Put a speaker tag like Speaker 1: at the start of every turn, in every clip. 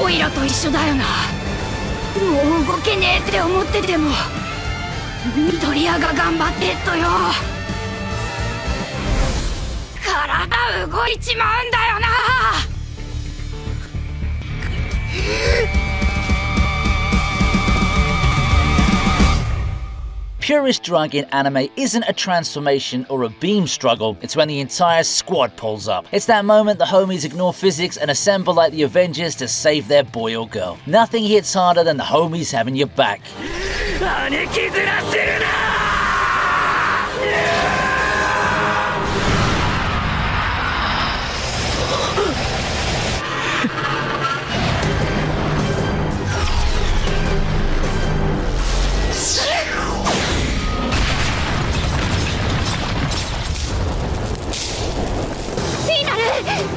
Speaker 1: オイラと一緒だよな。もう動けねえって思ってても緑谷が頑張ってっとよ。体動いちまうんだよな。
Speaker 2: Purest drug in anime isn't a transformation or a beam struggle, it's when the entire squad pulls up. It's that moment the homies ignore physics and assemble like the Avengers to save their boy or girl. Nothing hits harder than the homies having your back.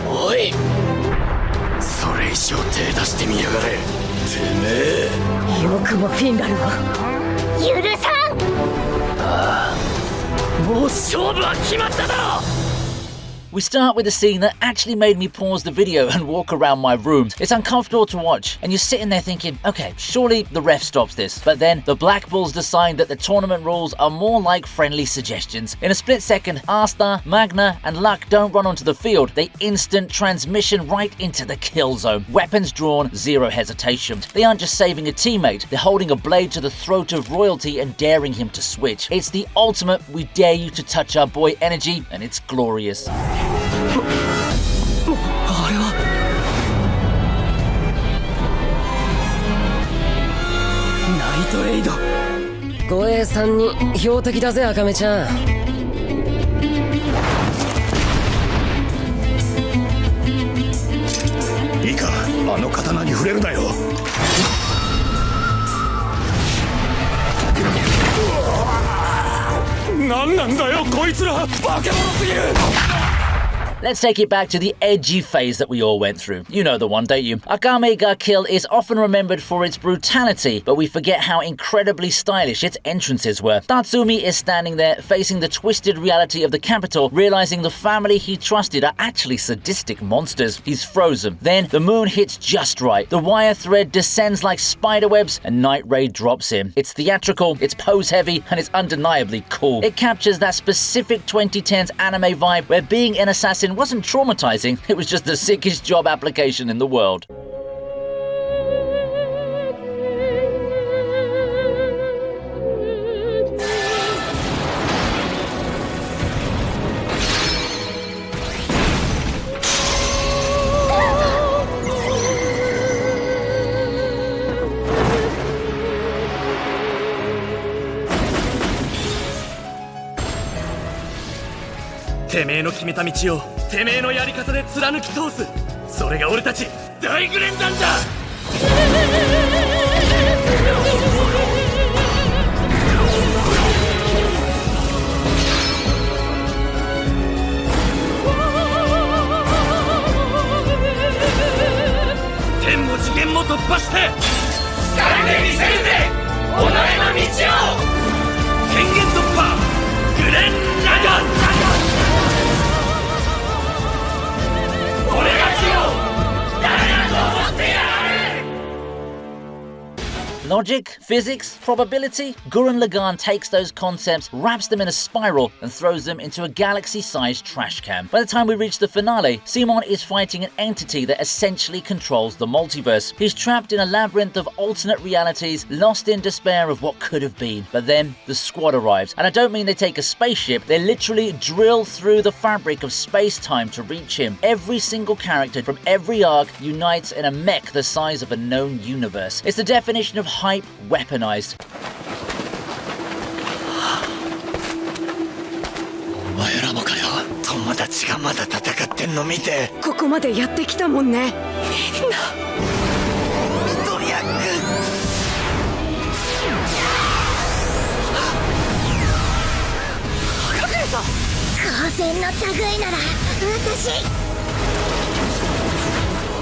Speaker 3: おい、それ以上手出してみやがれ。てめえ
Speaker 1: よくもフィンラルを許さん。
Speaker 3: もう勝負は決まっただろ。
Speaker 2: We start with a scene that actually made me pause the video and walk around my room. It's uncomfortable to watch, and you're sitting there thinking, okay, surely the ref stops this. But then the Black Bulls decide that the tournament rules are more like friendly suggestions. In a split second, Asta, Magna, and Luck don't run onto the field. They instant transmission right into the kill zone. Weapons drawn, zero hesitation. They aren't just saving a teammate, they're holding a blade to the throat of royalty and daring him to switch. It's the ultimate we dare you to touch our boy energy, and it's glorious.
Speaker 3: あれはナイトレイド。
Speaker 4: 護衛さんに標的だぜ、赤目ちゃん。
Speaker 3: いいか、あの刀に触れるなよ。なんなんだよこいつら、化け物すぎる。
Speaker 2: Let's take it back to the edgy phase that we all went through. You know the one, don't you? Akame ga Kill is often remembered for its brutality, but we forget how incredibly stylish its entrances were. Tatsumi is standing there, facing the twisted reality of the capital, realizing the family he trusted are actually sadistic monsters. He's frozen. Then the moon hits just right. The wire thread descends like spiderwebs, and Night Raid drops in. It's theatrical, it's pose-heavy, and it's undeniably cool. It captures that specific 2010s anime vibe where being an assassin wasn't traumatizing, it was just the sickest job application in the world.
Speaker 3: てめえの決めた道をてめえのやり方で貫き通す。それが俺たち大グレン団だ。天も次元も突破して力で見せるぜ、己の道を。権限突破、グレンラガン。
Speaker 2: Logic, physics, probability? Gurren Lagann takes those concepts, wraps them in a spiral, and throws them into a galaxy-sized trash can. By the time we reach the finale, Simon is fighting an entity that essentially controls the multiverse. He's trapped in a labyrinth of alternate realities, lost in despair of what could have been. But then, the squad arrives. And I don't mean they take a spaceship, they literally drill through the fabric of space-time to reach him. Every single character from every arc unites in a mech the size of a known universe. It's the definition of hype weaponized.
Speaker 3: お前らもかよ。友達がまだ戦ってんの見て。
Speaker 1: ここまでやってきたもんね。
Speaker 3: みんなドリアング。
Speaker 1: 隠れた。
Speaker 5: 光線の類なら私。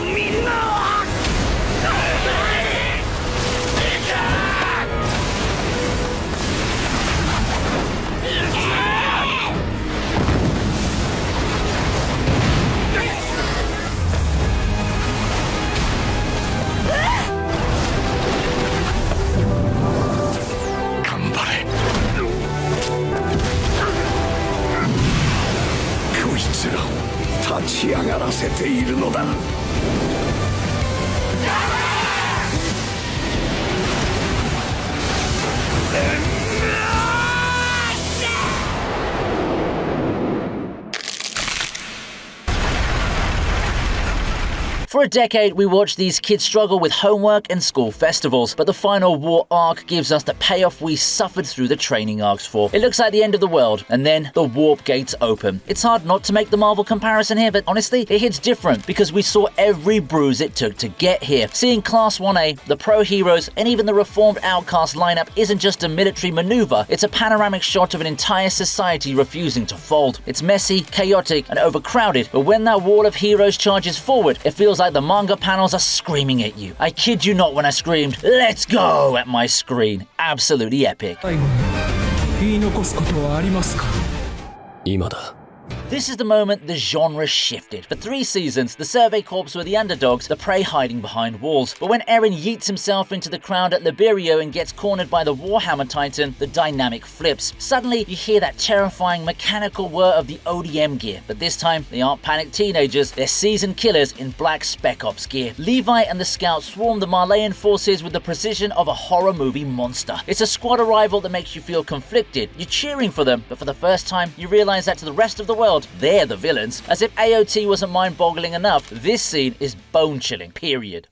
Speaker 3: みんなは。
Speaker 1: こ
Speaker 3: 上がらせているのだ。
Speaker 2: For a decade, we watched these kids struggle with homework and school festivals, but the final war arc gives us the payoff we suffered through the training arcs for. It looks like the end of the world, and then the warp gates open. It's hard not to make the Marvel comparison here, but honestly, it hits different because we saw every bruise it took to get here. Seeing Class 1A, the pro heroes, and even the reformed Outcast lineup isn't just a military maneuver, it's a panoramic shot of an entire society refusing to fold. It's messy, chaotic, and overcrowded, but when that wall of heroes charges forward, it feels like the manga panels are screaming at you. I kid you not when I screamed, "Let's go!" at my screen. Absolutely epic.
Speaker 6: 言い残すことはありますか？今だ。
Speaker 2: This is the moment the genre shifted. For 3 seasons, the Survey Corps were the underdogs, the prey hiding behind walls. But when Eren yeets himself into the crowd at Liberio and gets cornered by the Warhammer Titan, the dynamic flips. Suddenly, you hear that terrifying mechanical whir of the ODM gear. But this time, they aren't panicked teenagers, they're seasoned killers in black Spec Ops gear. Levi and the scouts swarm the Marleyan forces with the precision of a horror movie monster. It's a squad arrival that makes you feel conflicted. You're cheering for them, but for the first time, you realize that to the rest of the world, they're the villains. As if AOT wasn't mind-boggling enough, this scene is bone-chilling, period.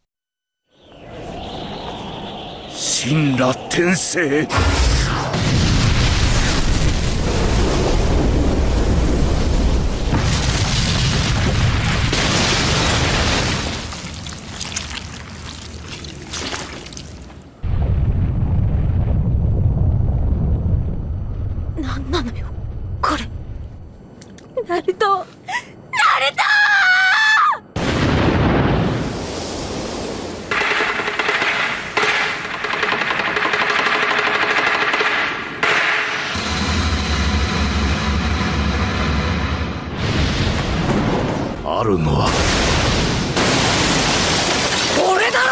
Speaker 3: 神羅転生。
Speaker 1: なんなのよ、これ。ナルト、ナルト
Speaker 3: あるのは
Speaker 1: 俺だろ。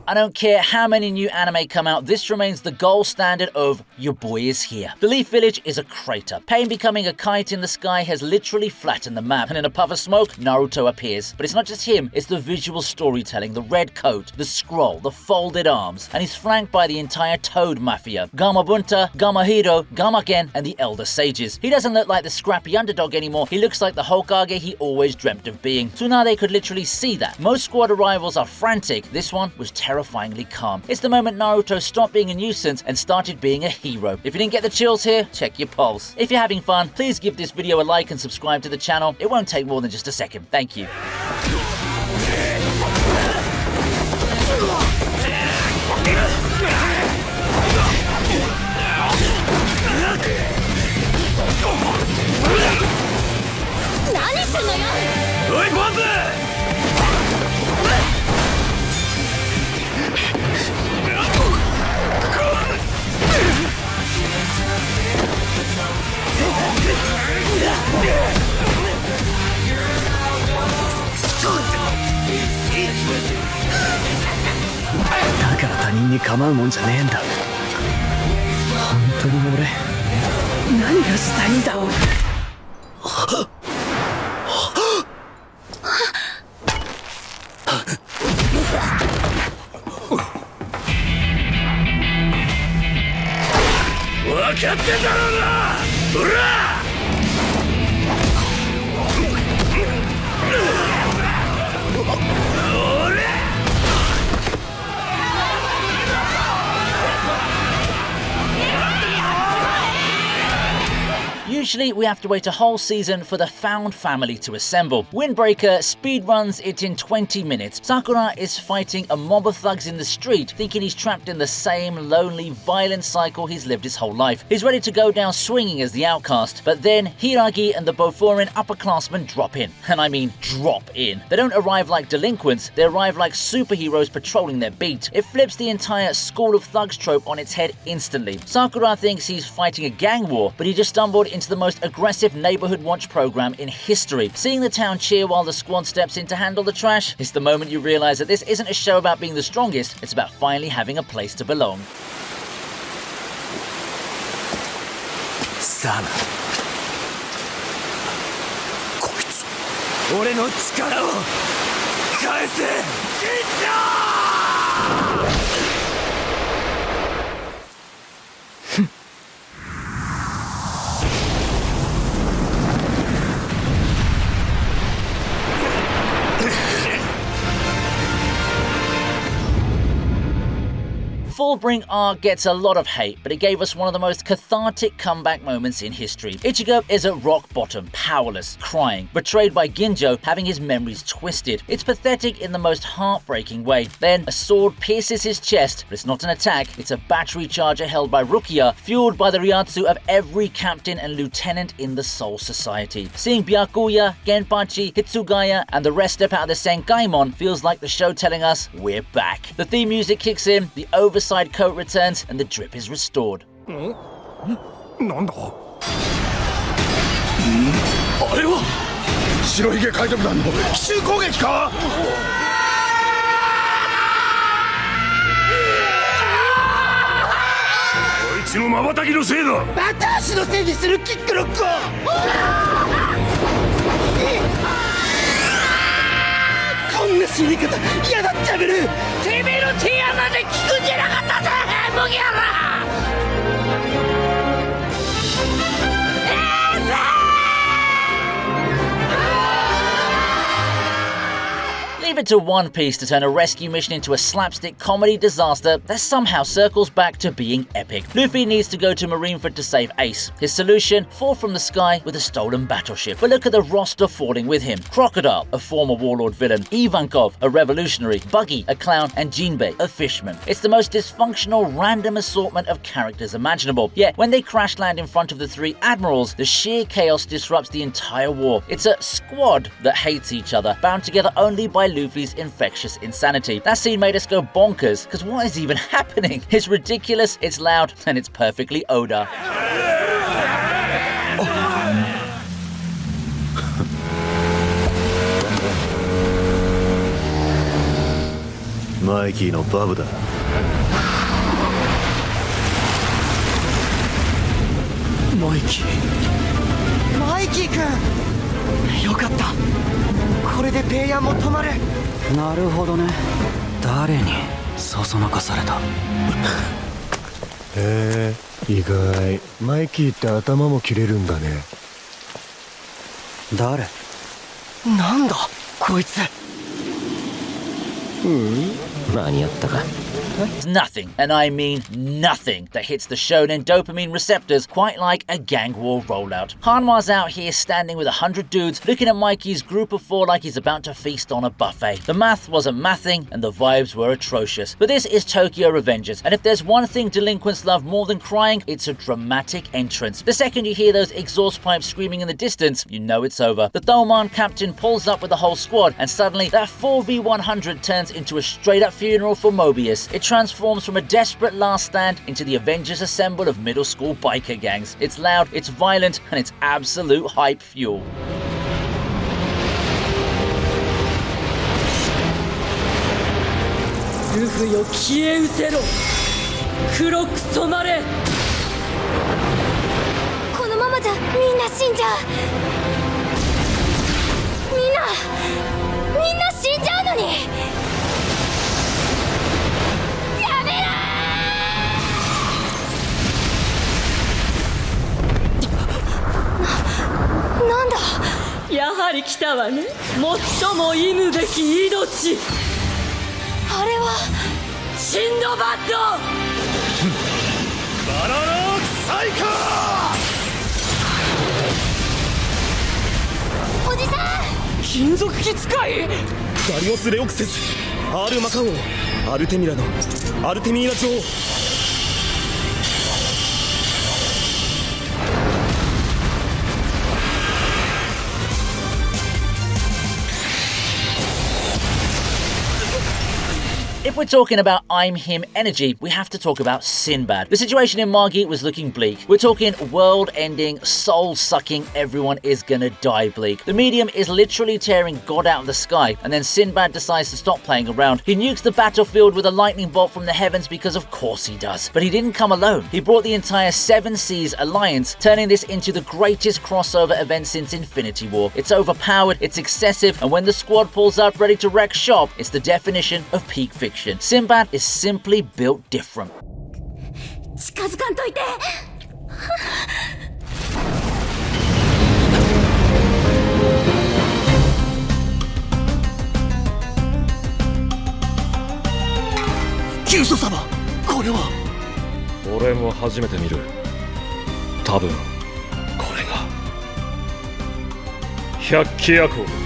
Speaker 2: I don't care how many new anime come out, this remains the gold standard of your boy is here. The Leaf Village is a crater. Pain becoming a kite in the sky has literally flattened the map, and in a puff of smoke, Naruto appears. But it's not just him, it's the visual storytelling, the red coat, the scroll, the folded arms, and he's flanked by the entire Toad Mafia, Gamabunta, Gamahiro, Gamaken, and the Elder Sages. He doesn't look like the scrappy underdog anymore, he looks like the Hokage he always dreamt of being. Tsunade could literally see that. Most squad arrivals are frantic, this one was terrifyingly calm. It's the moment Naruto stopped being a nuisance and started being a hero. If you didn't get the chills here, check your pulse. If you're having fun, please give this video a like and subscribe to the channel. It won't take more than just a second. Thank you.
Speaker 6: だから他人に構うもんじゃねえんだ。本当に俺何がしたいんだ。
Speaker 3: 分かってたろうな。ほら。
Speaker 2: Usually, we have to wait a whole season for the found family to assemble. Windbreaker speedruns it in 20 minutes. Sakura is fighting a mob of thugs in the street, thinking he's trapped in the same lonely, violent cycle he's lived his whole life. He's ready to go down swinging as the outcast, but then Hiragi and the Boforan upperclassmen drop in. And I mean drop in. They don't arrive like delinquents, they arrive like superheroes patrolling their beat. It flips the entire School of Thugs trope on its head instantly. Sakura thinks he's fighting a gang war, but he just stumbled into the most aggressive neighborhood watch program in history. Seeing the town cheer while the squad steps in to handle the trash is the moment you realize that this isn't a show about being the strongest, it's about finally having a place to belong.
Speaker 6: さあな
Speaker 3: 俺の力を返せ金城。
Speaker 2: Fullbring arc gets a lot of hate, but it gave us one of the most cathartic comeback moments in history. Ichigo is at rock bottom, powerless, crying, betrayed by Ginjo, having his memories twisted. It's pathetic in the most heartbreaking way. Then a sword pierces his chest, but it's not an attack, it's a battery charger held by Rukia, fueled by the Ryatsu of every captain and lieutenant in the Soul Society. Seeing Byakuya, Genpachi, Hitsugaya, and the rest step out of the Senkaimon feels like the show telling us we're back. The theme music kicks in, the oversized coat returns, and the drip is restored.
Speaker 3: なんだあれは白ひげ海賊団の奇襲攻撃か。こいつの瞬きのせいだ。また足のせいにするキックロックを。こんな死に方嫌だっちゃべる。てめえの提案なんて聞くんじゃなかったぜ麦わら。
Speaker 2: Leave it to One Piece to turn a rescue mission into a slapstick comedy disaster that somehow circles back to being epic. Luffy needs to go to Marineford to save Ace. His solution? Fall from the sky with a stolen battleship. But look at the roster falling with him. Crocodile, a former warlord villain. Ivankov, a revolutionary. Buggy, a clown. And Jinbei, a fisherman. It's the most dysfunctional, random assortment of characters imaginable. Yet, when they crash land in front of the three admirals, the sheer chaos disrupts the entire war. It's a squad that hates each other, bound together only by Luffy's infectious insanity. That scene made us go bonkers, because what is even happening? It's ridiculous, it's loud, and it's perfectly Oda.
Speaker 7: マイキーのバブだ。
Speaker 6: マイキー君、よかった。これでペイヤーも止まる。なるほどね。誰にそそのかされた。
Speaker 7: へえ、意外。マイキーって頭も切れるんだね。
Speaker 6: 誰？なんだこいつ。
Speaker 4: 間に合ったか。
Speaker 2: Nothing, and I mean nothing, that hits the shonen dopamine receptors quite like a gang war rollout. Hanma's out here standing with 100 dudes looking at Mikey's group of 4 like he's about to feast on a buffet. The math wasn't mathing and the vibes were atrocious. But this is Tokyo Revengers, and if there's one thing delinquents love more than crying, it's a dramatic entrance. The second you hear those exhaust pipes screaming in the distance, you know it's over. The Thoman captain pulls up with the whole squad, and suddenly that 4v100 turns into a straight up funeral for Mobius. It transforms from a desperate last stand into the Avengers assemble of middle school biker gangs. It's loud, it's violent, and it's absolute hype fuel.
Speaker 8: Luffy よ消え失せろ。黒く染まれ。
Speaker 5: このままじゃみんな死んじゃう。みんな死んじゃうのに。やめろー。なんだ。
Speaker 8: やはり来たわね。最も忌むべき命。
Speaker 5: あれは
Speaker 8: シンドバッド。
Speaker 3: バナナサイカ
Speaker 5: おじさん。
Speaker 6: 金属機使い。
Speaker 3: ダリオス・レオクセス、アール・マカオ、アルテミラのアルテミーナ女王。
Speaker 2: If we're talking about I'm him energy, we have to talk about Sinbad. The situation in Margit was looking bleak. We're talking world-ending, soul-sucking, everyone is gonna die bleak. The medium is literally tearing God out of the sky, and then Sinbad decides to stop playing around. He nukes the battlefield with a lightning bolt from the heavens because of course he does. But he didn't come alone. He brought the entire Seven Seas Alliance, turning this into the greatest crossover event since Infinity War. It's overpowered, it's excessive, and when the squad pulls up ready to wreck shop, it's the definition of peak fiction. Sinbad is simply built different.
Speaker 1: 近づかんといて。
Speaker 6: キュウソ様、これは。
Speaker 7: 俺も初めて見る。多分これが百鬼夜行。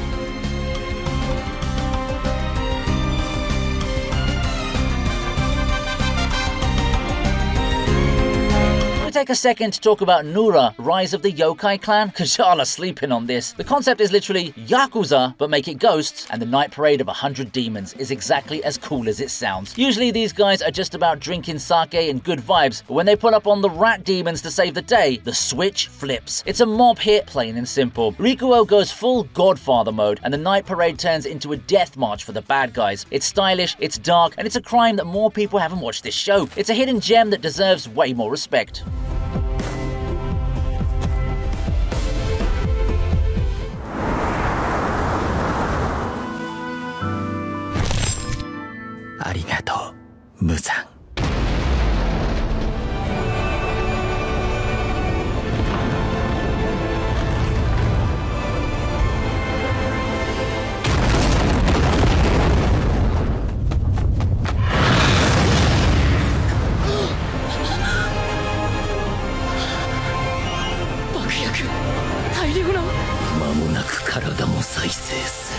Speaker 2: Take a second to talk about Nura, Rise of the Yokai Clan, because y'all are sleeping on this. The concept is literally Yakuza, but make it ghosts, and the night parade of 100 demons is exactly as cool as it sounds. Usually these guys are just about drinking sake and good vibes, but when they pull up on the rat demons to save the day, the switch flips. It's a mob hit, plain and simple. Rikuo goes full Godfather mode, and the night parade turns into a death march for the bad guys. It's stylish, it's dark, and it's a crime that more people haven't watched this show. It's a hidden gem that deserves way more respect.
Speaker 6: ありがとう、無惨。
Speaker 8: 爆薬、大量の。
Speaker 6: 間もなく体も再生する。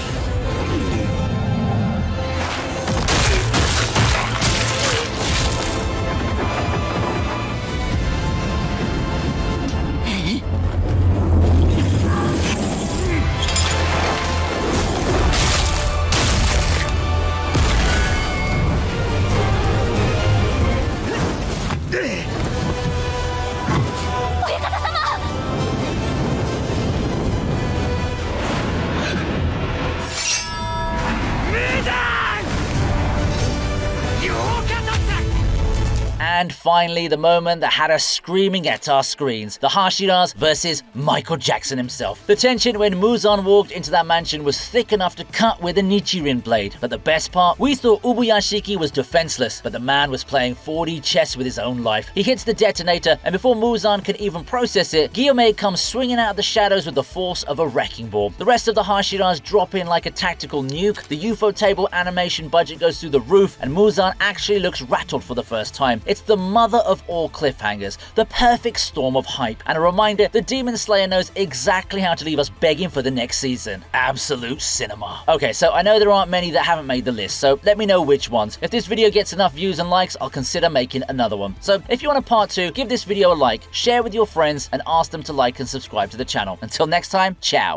Speaker 2: And finally, the moment that had us screaming at our screens. The Hashiras versus Michael Jackson himself. The tension when Muzan walked into that mansion was thick enough to cut with a Nichirin blade. But the best part, we thought Ubuyashiki was defenseless, but the man was playing 4D chess with his own life. He hits the detonator, and before Muzan can even process it, Guillaume comes swinging out of the shadows with the force of a wrecking ball. The rest of the Hashiras drop in like a tactical nuke, the UFO table animation budget goes through the roof, and Muzan actually looks rattled for the first time. It's the mother of all cliffhangers, the perfect storm of hype, and a reminder that Demon Slayer knows exactly how to leave us begging for the next season. Absolute cinema. Okay, so I know there aren't many that haven't made the list, so let me know which ones. If this video gets enough views and likes, I'll consider making another one. So if you want a part 2, give this video a like, share with your friends, and ask them to like and subscribe to the channel. Until next time, ciao.